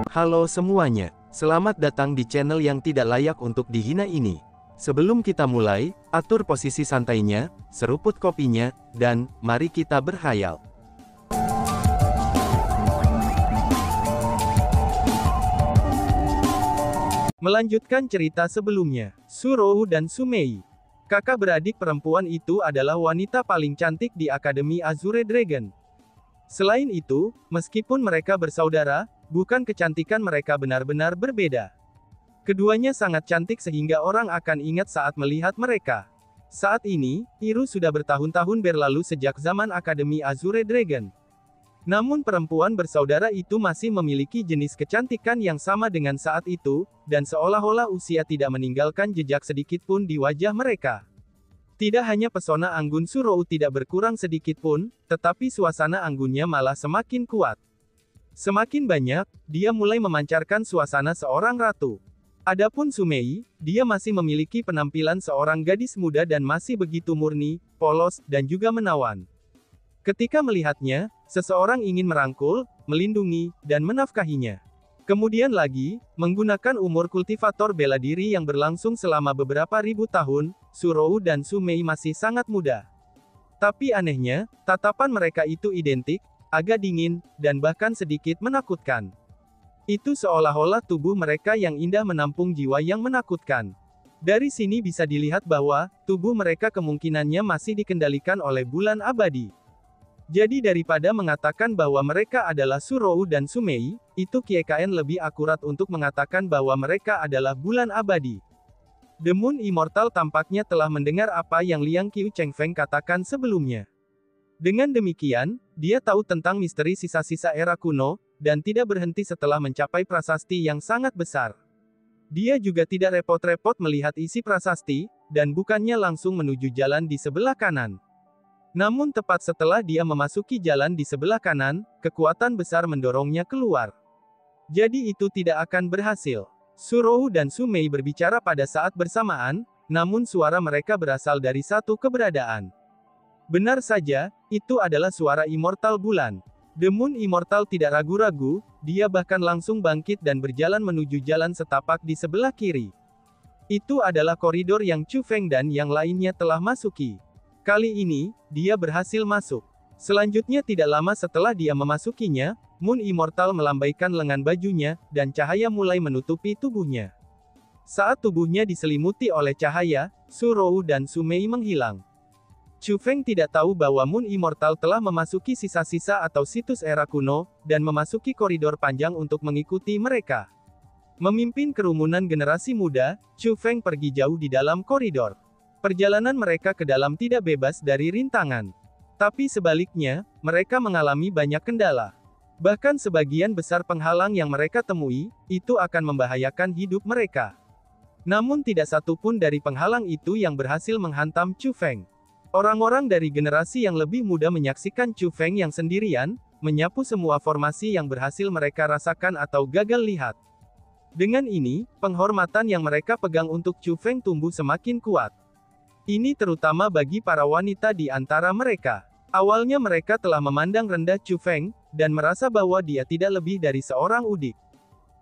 Halo semuanya, selamat datang di channel yang tidak layak untuk dihina ini. Sebelum kita mulai, atur posisi santainya, seruput kopinya, dan mari kita berkhayal. Melanjutkan cerita sebelumnya, Surouhu dan Sumei. Kakak beradik perempuan itu adalah wanita paling cantik di Akademi Azure Dragon. Selain itu, meskipun mereka bersaudara, bukan kecantikan mereka benar-benar berbeda. Keduanya sangat cantik sehingga orang akan ingat saat melihat mereka. Saat ini, Iru sudah bertahun-tahun berlalu sejak zaman Akademi Azure Dragon. Namun perempuan bersaudara itu masih memiliki jenis kecantikan yang sama dengan saat itu, dan seolah-olah usia tidak meninggalkan jejak sedikit pun di wajah mereka. Tidak hanya pesona anggun Surouhu tidak berkurang sedikit pun, tetapi suasana anggunnya malah semakin kuat. Semakin banyak, dia mulai memancarkan suasana seorang ratu. Adapun Sumei, dia masih memiliki penampilan seorang gadis muda dan masih begitu murni, polos, dan juga menawan. Ketika melihatnya, seseorang ingin merangkul, melindungi, dan menafkahinya. Kemudian lagi, menggunakan umur kultivator bela diri yang berlangsung selama beberapa ribu tahun, Surouhu dan Sumei masih sangat muda. Tapi anehnya, tatapan mereka itu identik, agak dingin, dan bahkan sedikit menakutkan. Itu seolah-olah tubuh mereka yang indah menampung jiwa yang menakutkan. Dari sini bisa dilihat bahwa, tubuh mereka kemungkinannya masih dikendalikan oleh bulan abadi. Jadi daripada mengatakan bahwa mereka adalah Surouhu dan Sumei, itu KKN lebih akurat untuk mengatakan bahwa mereka adalah bulan abadi. The Moon Immortal tampaknya telah mendengar apa yang Liang Qiu Chengfeng katakan sebelumnya. Dengan demikian, dia tahu tentang misteri sisa-sisa era kuno, dan tidak berhenti setelah mencapai prasasti yang sangat besar. Dia juga tidak repot-repot melihat isi prasasti, dan bukannya langsung menuju jalan di sebelah kanan. Namun tepat setelah dia memasuki jalan di sebelah kanan, kekuatan besar mendorongnya keluar. Jadi itu tidak akan berhasil. Surouhu dan Sumei berbicara pada saat bersamaan, namun suara mereka berasal dari satu keberadaan. Benar saja, itu adalah suara Immortal Bulan. The Moon Immortal tidak ragu-ragu, dia bahkan langsung bangkit dan berjalan menuju jalan setapak di sebelah kiri. Itu adalah koridor yang Chu Feng dan yang lainnya telah masuki. Kali ini, dia berhasil masuk. Selanjutnya tidak lama setelah dia memasukinya, Moon Immortal melambaikan lengan bajunya, dan cahaya mulai menutupi tubuhnya. Saat tubuhnya diselimuti oleh cahaya, Surouhu dan Sumei menghilang. Chu Feng tidak tahu bahwa Moon Immortal telah memasuki sisa-sisa atau situs era kuno, dan memasuki koridor panjang untuk mengikuti mereka. Memimpin kerumunan generasi muda, Chu Feng pergi jauh di dalam koridor. Perjalanan mereka ke dalam tidak bebas dari rintangan. Tapi sebaliknya, mereka mengalami banyak kendala. Bahkan sebagian besar penghalang yang mereka temui, itu akan membahayakan hidup mereka. Namun tidak satu pun dari penghalang itu yang berhasil menghantam Chu Feng. Orang-orang dari generasi yang lebih muda menyaksikan Chu Feng yang sendirian, menyapu semua formasi yang berhasil mereka rasakan atau gagal lihat. Dengan ini, penghormatan yang mereka pegang untuk Chu Feng tumbuh semakin kuat. Ini terutama bagi para wanita di antara mereka. Awalnya mereka telah memandang rendah Chu Feng, dan merasa bahwa dia tidak lebih dari seorang udik.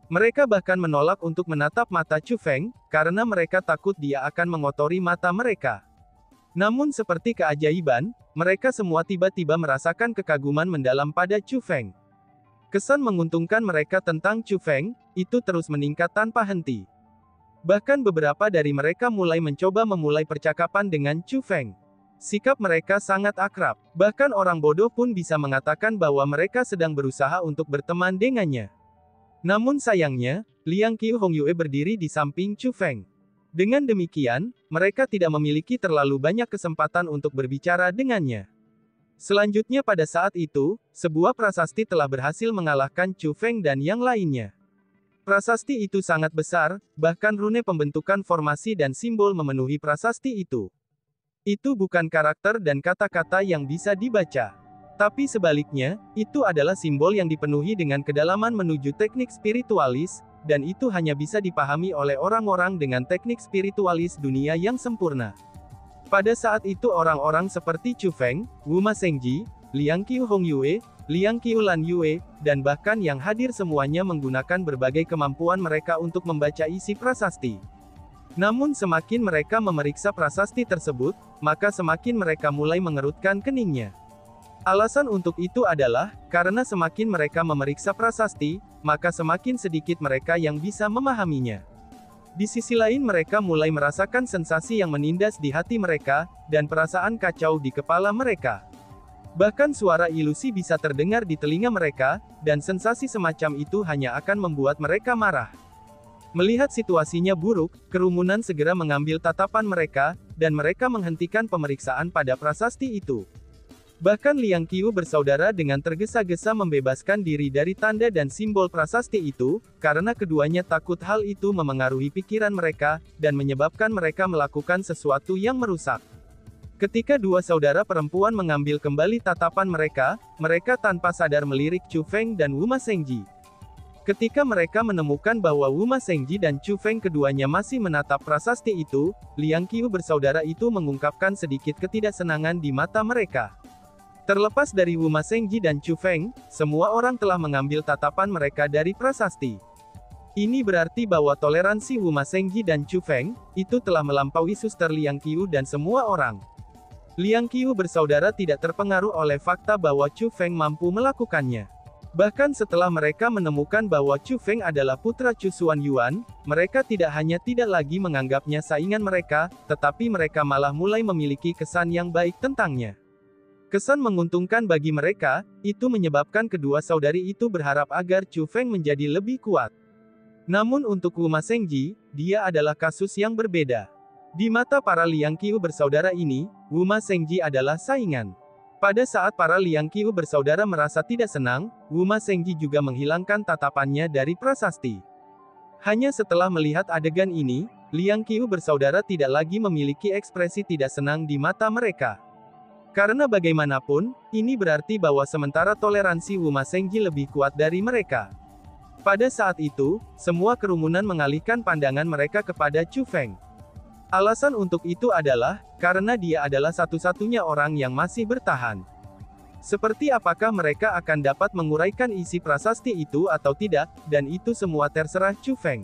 Mereka bahkan menolak untuk menatap mata Chu Feng, karena mereka takut dia akan mengotori mata mereka. Namun seperti keajaiban, mereka semua tiba-tiba merasakan kekaguman mendalam pada Chu Feng. Kesan menguntungkan mereka tentang Chu Feng, itu terus meningkat tanpa henti. Bahkan beberapa dari mereka mulai mencoba memulai percakapan dengan Chu Feng. Sikap mereka sangat akrab. Bahkan orang bodoh pun bisa mengatakan bahwa mereka sedang berusaha untuk berteman dengannya. Namun sayangnya, Liang Qiu Hongyue berdiri di samping Chu Feng. Dengan demikian, mereka tidak memiliki terlalu banyak kesempatan untuk berbicara dengannya. Selanjutnya pada saat itu, sebuah prasasti telah berhasil mengalahkan Chu Feng dan yang lainnya. Prasasti itu sangat besar, bahkan rune pembentukan formasi dan simbol memenuhi prasasti itu. Itu bukan karakter dan kata-kata yang bisa dibaca. Tapi sebaliknya, itu adalah simbol yang dipenuhi dengan kedalaman menuju teknik spiritualis, dan itu hanya bisa dipahami oleh orang-orang dengan teknik spiritualis dunia yang sempurna. Pada saat itu orang-orang seperti Chu Feng, Wu Ma Shengji, Liang Qiu Hongyue, Liang Qiu Lan Yue, dan bahkan yang hadir semuanya menggunakan berbagai kemampuan mereka untuk membaca isi prasasti. Namun semakin mereka memeriksa prasasti tersebut, maka semakin mereka mulai mengerutkan keningnya. Alasan untuk itu adalah, karena semakin mereka memeriksa prasasti, maka semakin sedikit mereka yang bisa memahaminya. Di sisi lain mereka mulai merasakan sensasi yang menindas di hati mereka, dan perasaan kacau di kepala mereka. Bahkan suara ilusi bisa terdengar di telinga mereka, dan sensasi semacam itu hanya akan membuat mereka marah. Melihat situasinya buruk, kerumunan segera mengambil tatapan mereka, dan mereka menghentikan pemeriksaan pada prasasti itu. Bahkan Liang Qiu bersaudara dengan tergesa-gesa membebaskan diri dari tanda dan simbol prasasti itu, karena keduanya takut hal itu memengaruhi pikiran mereka, dan menyebabkan mereka melakukan sesuatu yang merusak. Ketika dua saudara perempuan mengambil kembali tatapan mereka, mereka tanpa sadar melirik Chu Feng dan Wuma Sengji. Ketika mereka menemukan bahwa Wuma Sengji dan Chu Feng keduanya masih menatap prasasti itu, Liang Qiu bersaudara itu mengungkapkan sedikit ketidaksenangan di mata mereka. Terlepas dari Wuma Sengji dan Chu Feng, semua orang telah mengambil tatapan mereka dari prasasti. Ini berarti bahwa toleransi Wuma Sengji dan Chu Feng, itu telah melampaui suster Liang Qiu dan semua orang. Liang Qiu bersaudara tidak terpengaruh oleh fakta bahwa Chu Feng mampu melakukannya. Bahkan setelah mereka menemukan bahwa Chu Feng adalah putra Chu Xuanyuan, mereka tidak hanya tidak lagi menganggapnya saingan mereka, tetapi mereka malah mulai memiliki kesan yang baik tentangnya. Kesan menguntungkan bagi mereka, itu menyebabkan kedua saudari itu berharap agar Chu Feng menjadi lebih kuat. Namun untuk Wuma Sengji, dia adalah kasus yang berbeda. Di mata para Liang Qiu bersaudara ini, Wuma Sengji adalah saingan. Pada saat para Liang Qiu bersaudara merasa tidak senang, Wuma Sengji juga menghilangkan tatapannya dari prasasti. Hanya setelah melihat adegan ini, Liang Qiu bersaudara tidak lagi memiliki ekspresi tidak senang di mata mereka. Karena bagaimanapun, ini berarti bahwa sementara toleransi Wuma Sengji lebih kuat dari mereka. Pada saat itu, semua kerumunan mengalihkan pandangan mereka kepada Chu Feng. Alasan untuk itu adalah, karena dia adalah satu-satunya orang yang masih bertahan. Seperti apakah mereka akan dapat menguraikan isi prasasti itu atau tidak, dan itu semua terserah Chu Feng.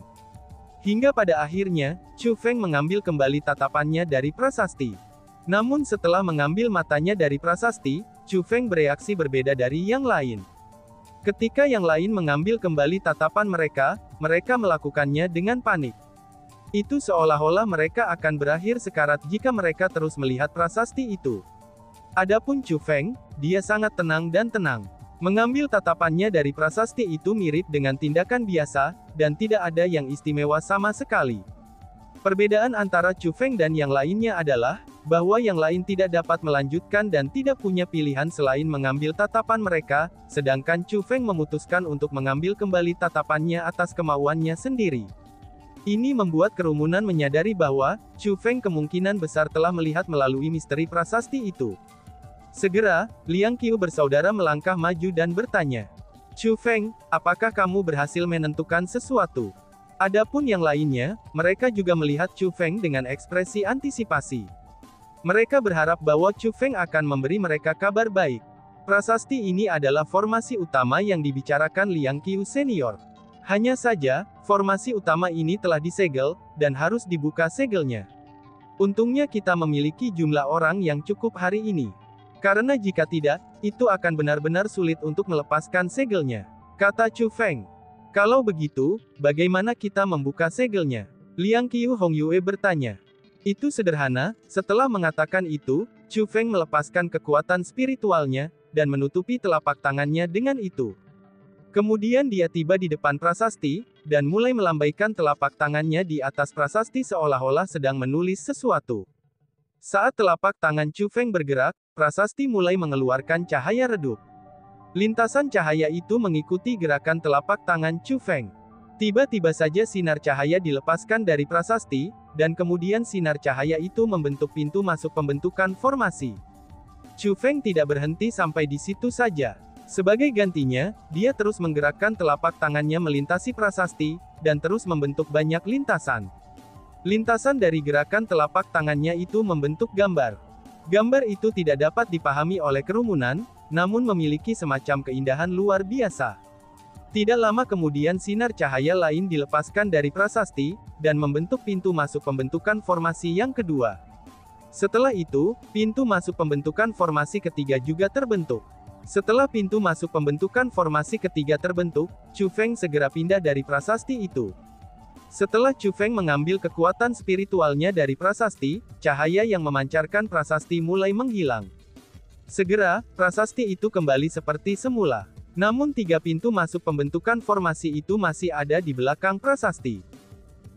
Hingga pada akhirnya, Chu Feng mengambil kembali tatapannya dari prasasti. Namun setelah mengambil matanya dari prasasti, Chu Feng bereaksi berbeda dari yang lain. Ketika yang lain mengambil kembali tatapan mereka, mereka melakukannya dengan panik. Itu seolah-olah mereka akan berakhir sekarat jika mereka terus melihat prasasti itu. Adapun Chu Feng, dia sangat tenang dan tenang. Mengambil tatapannya dari prasasti itu mirip dengan tindakan biasa, dan tidak ada yang istimewa sama sekali. Perbedaan antara Chu Feng dan yang lainnya adalah, bahwa yang lain tidak dapat melanjutkan dan tidak punya pilihan selain mengambil tatapan mereka, sedangkan Chu Feng memutuskan untuk mengambil kembali tatapannya atas kemauannya sendiri. Ini membuat kerumunan menyadari bahwa, Chu Feng kemungkinan besar telah melihat melalui misteri prasasti itu. Segera, Liang Qiu bersaudara melangkah maju dan bertanya, "Chu Feng, apakah kamu berhasil menentukan sesuatu?" Adapun yang lainnya, mereka juga melihat Chu Feng dengan ekspresi antisipasi. Mereka berharap bahwa Chu Feng akan memberi mereka kabar baik. Prasasti ini adalah formasi utama yang dibicarakan Liang Qiu senior. Hanya saja, formasi utama ini telah disegel, dan harus dibuka segelnya. Untungnya kita memiliki jumlah orang yang cukup hari ini. Karena jika tidak, itu akan benar-benar sulit untuk melepaskan segelnya, kata Chu Feng. Kalau begitu, bagaimana kita membuka segelnya? Liang Qiu Hongyue bertanya. Itu sederhana, setelah mengatakan itu, Chu Feng melepaskan kekuatan spiritualnya, dan menutupi telapak tangannya dengan itu. Kemudian dia tiba di depan prasasti, dan mulai melambaikan telapak tangannya di atas prasasti seolah-olah sedang menulis sesuatu. Saat telapak tangan Chu Feng bergerak, prasasti mulai mengeluarkan cahaya redup. Lintasan cahaya itu mengikuti gerakan telapak tangan Chu Feng. Tiba-tiba saja sinar cahaya dilepaskan dari prasasti, dan kemudian sinar cahaya itu membentuk pintu masuk pembentukan formasi. Chu Feng tidak berhenti sampai di situ saja. Sebagai gantinya, dia terus menggerakkan telapak tangannya melintasi prasasti, dan terus membentuk banyak lintasan. Lintasan dari gerakan telapak tangannya itu membentuk gambar. Gambar itu tidak dapat dipahami oleh kerumunan, namun memiliki semacam keindahan luar biasa. Tidak lama kemudian sinar cahaya lain dilepaskan dari prasasti, dan membentuk pintu masuk pembentukan formasi yang kedua. Setelah itu, pintu masuk pembentukan formasi ketiga juga terbentuk. Setelah pintu masuk pembentukan formasi ketiga terbentuk, Chu Feng segera pindah dari prasasti itu. Setelah Chu Feng mengambil kekuatan spiritualnya dari prasasti, cahaya yang memancarkan prasasti mulai menghilang. Segera, prasasti itu kembali seperti semula. Namun 3 pintu masuk pembentukan formasi itu masih ada di belakang prasasti.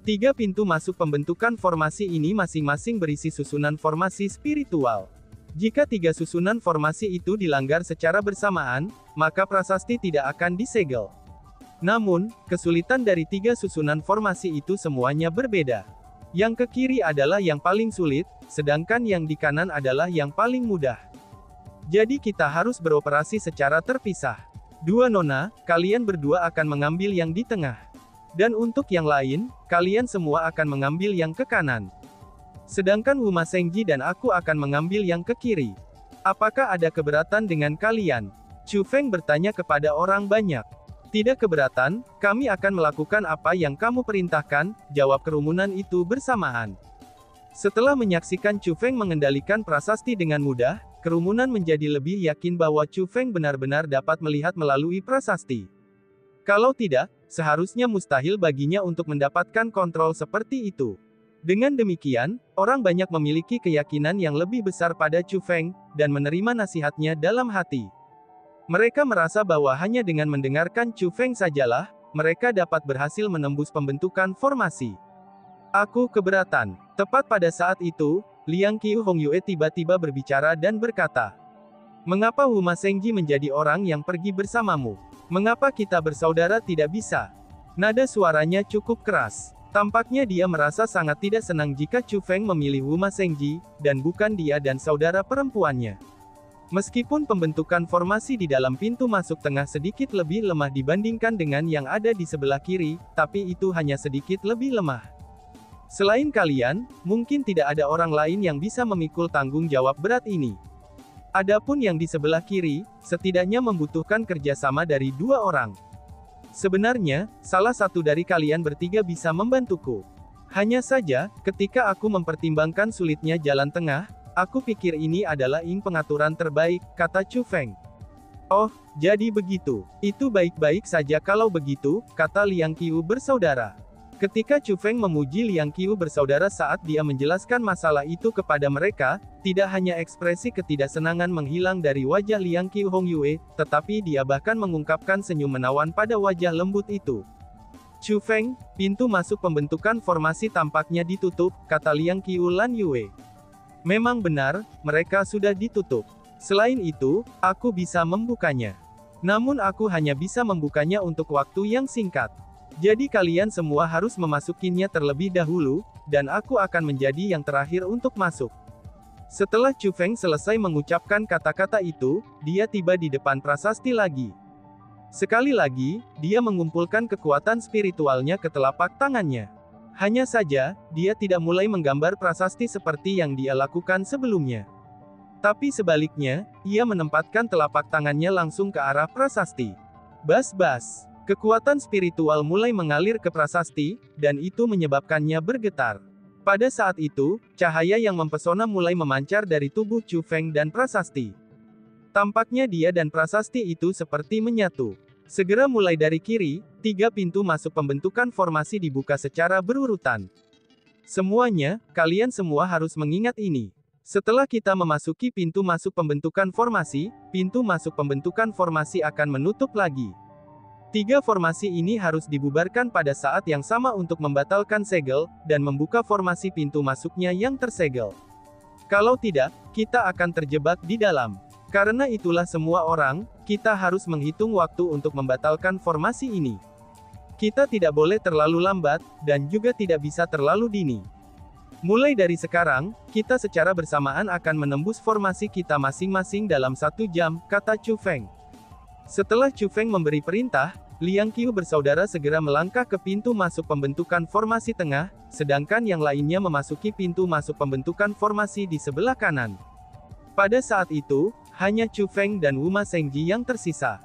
3 pintu masuk pembentukan formasi ini masing-masing berisi susunan formasi spiritual. Jika 3 susunan formasi itu dilanggar secara bersamaan, maka prasasti tidak akan disegel. Namun, kesulitan dari 3 susunan formasi itu semuanya berbeda. Yang ke kiri adalah yang paling sulit, sedangkan yang di kanan adalah yang paling mudah. Jadi kita harus beroperasi secara terpisah. 2 nona, kalian berdua akan mengambil yang di tengah. Dan untuk yang lain, kalian semua akan mengambil yang ke kanan. Sedangkan Wuma Sengji dan aku akan mengambil yang ke kiri. Apakah ada keberatan dengan kalian? Chu Feng bertanya kepada orang banyak. Tidak keberatan, kami akan melakukan apa yang kamu perintahkan, jawab kerumunan itu bersamaan. Setelah menyaksikan Chu Feng mengendalikan prasasti dengan mudah, kerumunan menjadi lebih yakin bahwa Chu Feng benar-benar dapat melihat melalui prasasti. Kalau tidak, seharusnya mustahil baginya untuk mendapatkan kontrol seperti itu. Dengan demikian, orang banyak memiliki keyakinan yang lebih besar pada Chu Feng, dan menerima nasihatnya dalam hati. Mereka merasa bahwa hanya dengan mendengarkan Chu Feng sajalah, mereka dapat berhasil menembus pembentukan formasi. Aku keberatan. Tepat pada saat itu, Liang Qiu Hongyue tiba-tiba berbicara dan berkata, "Mengapa Wuma Sengji menjadi orang yang pergi bersamamu? Mengapa kita bersaudara tidak bisa?" Nada suaranya cukup keras. Tampaknya dia merasa sangat tidak senang jika Chu Feng memilih Wuma Sengji, dan bukan dia dan saudara perempuannya. Meskipun pembentukan formasi di dalam pintu masuk tengah sedikit lebih lemah dibandingkan dengan yang ada di sebelah kiri, tapi itu hanya sedikit lebih lemah. Selain kalian, mungkin tidak ada orang lain yang bisa memikul tanggung jawab berat ini. Adapun yang di sebelah kiri, setidaknya membutuhkan kerjasama dari 2 orang. Sebenarnya, salah satu dari kalian bertiga bisa membantuku. Hanya saja, ketika aku mempertimbangkan sulitnya jalan tengah, aku pikir ini adalah pengaturan terbaik, kata Chu Feng. Oh, jadi begitu. Itu baik-baik saja kalau begitu, kata Liang Qiu bersaudara. Ketika Chu Feng memuji Liang Qiu bersaudara saat dia menjelaskan masalah itu kepada mereka, tidak hanya ekspresi ketidaksenangan menghilang dari wajah Liang Qiu Hongyue, tetapi dia bahkan mengungkapkan senyum menawan pada wajah lembut itu. Chu Feng, pintu masuk pembentukan formasi tampaknya ditutup, kata Liang Qiu Lan Yue. Memang benar, mereka sudah ditutup. Selain itu, aku bisa membukanya. Namun aku hanya bisa membukanya untuk waktu yang singkat. Jadi kalian semua harus memasukinya terlebih dahulu, dan aku akan menjadi yang terakhir untuk masuk. Setelah Chu Feng selesai mengucapkan kata-kata itu, dia tiba di depan prasasti lagi. Sekali lagi, dia mengumpulkan kekuatan spiritualnya ke telapak tangannya. Hanya saja, dia tidak mulai menggambar prasasti seperti yang dia lakukan sebelumnya. Tapi sebaliknya, ia menempatkan telapak tangannya langsung ke arah prasasti. Bas-bas. Kekuatan spiritual mulai mengalir ke prasasti, dan itu menyebabkannya bergetar. Pada saat itu, cahaya yang mempesona mulai memancar dari tubuh Chu Feng dan prasasti. Tampaknya dia dan prasasti itu seperti menyatu. Segera mulai dari kiri, 3 pintu masuk pembentukan formasi dibuka secara berurutan. Semuanya, kalian semua harus mengingat ini. Setelah kita memasuki pintu masuk pembentukan formasi, pintu masuk pembentukan formasi akan menutup lagi. 3 formasi ini harus dibubarkan pada saat yang sama untuk membatalkan segel, dan membuka formasi pintu masuknya yang tersegel. Kalau tidak, kita akan terjebak di dalam. Karena itulah semua orang, kita harus menghitung waktu untuk membatalkan formasi ini. Kita tidak boleh terlalu lambat, dan juga tidak bisa terlalu dini. Mulai dari sekarang, kita secara bersamaan akan menembus formasi kita masing-masing dalam 1 jam, kata Chu Feng. Setelah Chu Feng memberi perintah, Liang Qiu bersaudara segera melangkah ke pintu masuk pembentukan formasi tengah, sedangkan yang lainnya memasuki pintu masuk pembentukan formasi di sebelah kanan. Pada saat itu, hanya Chu Feng dan Wuma Sengji yang tersisa.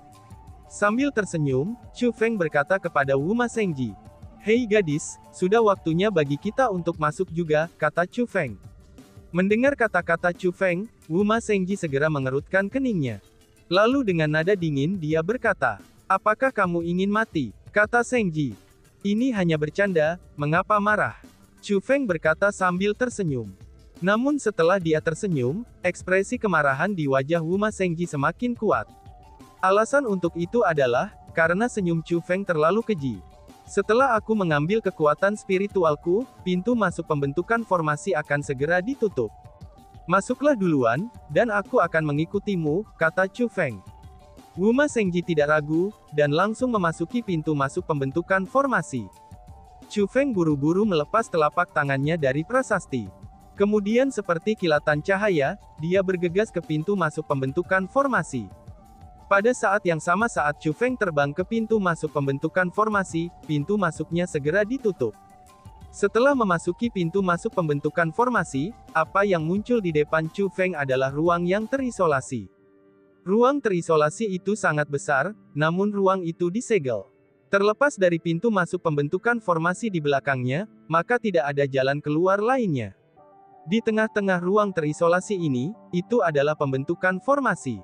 Sambil tersenyum, Chu Feng berkata kepada Wuma Sengji, "Hei gadis, sudah waktunya bagi kita untuk masuk juga," kata Chu Feng. Mendengar kata-kata Chu Feng, Wuma Sengji segera mengerutkan keningnya. Lalu dengan nada dingin dia berkata, "Apakah kamu ingin mati?" kata Sengji. "Ini hanya bercanda, mengapa marah?" Chu Feng berkata sambil tersenyum. Namun setelah dia tersenyum, ekspresi kemarahan di wajah Wuma Sengji semakin kuat. Alasan untuk itu adalah, karena senyum Chu Feng terlalu keji. "Setelah aku mengambil kekuatan spiritualku, pintu masuk pembentukan formasi akan segera ditutup. Masuklah duluan, dan aku akan mengikutimu," kata Chu Feng. Wuma Sengji tidak ragu, dan langsung memasuki pintu masuk pembentukan formasi. Chu Feng buru-buru melepas telapak tangannya dari prasasti. Kemudian seperti kilatan cahaya, dia bergegas ke pintu masuk pembentukan formasi. Pada saat yang sama saat Chu Feng terbang ke pintu masuk pembentukan formasi, pintu masuknya segera ditutup. Setelah memasuki pintu masuk pembentukan formasi, apa yang muncul di depan Chu Feng adalah ruang yang terisolasi. Ruang terisolasi itu sangat besar, namun ruang itu disegel. Terlepas dari pintu masuk pembentukan formasi di belakangnya, maka tidak ada jalan keluar lainnya. Di tengah-tengah ruang terisolasi ini, itu adalah pembentukan formasi.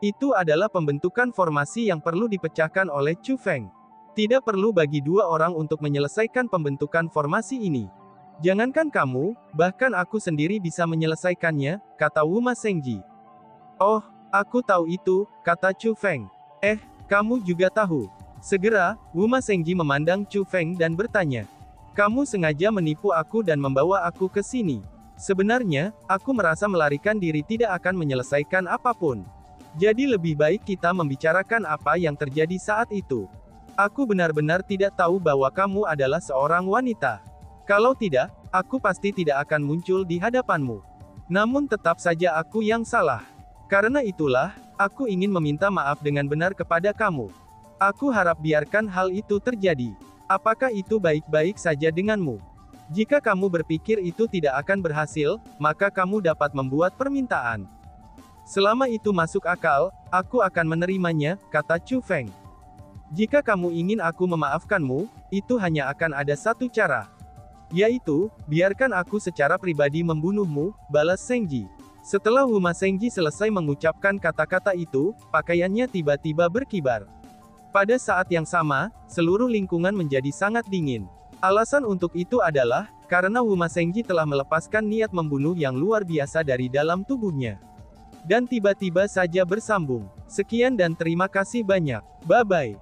Itu adalah pembentukan formasi yang perlu dipecahkan oleh Chu Feng. Tidak perlu bagi dua orang untuk menyelesaikan pembentukan formasi ini. "Jangankan kamu, bahkan aku sendiri bisa menyelesaikannya," kata Wuma Sengji. "Oh, aku tahu itu," kata Chu Feng. Kamu juga tahu." Segera, Wuma Sengji memandang Chu Feng dan bertanya, "Kamu sengaja menipu aku dan membawa aku ke sini." "Sebenarnya, aku merasa melarikan diri tidak akan menyelesaikan apapun. Jadi lebih baik kita membicarakan apa yang terjadi saat itu. Aku benar-benar tidak tahu bahwa kamu adalah seorang wanita. Kalau tidak, aku pasti tidak akan muncul di hadapanmu. Namun tetap saja aku yang salah. Karena itulah, aku ingin meminta maaf dengan benar kepada kamu. Aku harap biarkan hal itu terjadi. Apakah itu baik-baik saja denganmu? Jika kamu berpikir itu tidak akan berhasil, maka kamu dapat membuat permintaan. Selama itu masuk akal, aku akan menerimanya," kata Chu Feng. "Jika kamu ingin aku memaafkanmu, itu hanya akan ada satu cara. Yaitu, biarkan aku secara pribadi membunuhmu," balas Sengji. Setelah Wuma Sengji selesai mengucapkan kata-kata itu, pakaiannya tiba-tiba berkibar. Pada saat yang sama, seluruh lingkungan menjadi sangat dingin. Alasan untuk itu adalah, karena Wuma Sengji telah melepaskan niat membunuh yang luar biasa dari dalam tubuhnya. Dan tiba-tiba saja bersambung. Sekian dan terima kasih banyak. Bye-bye.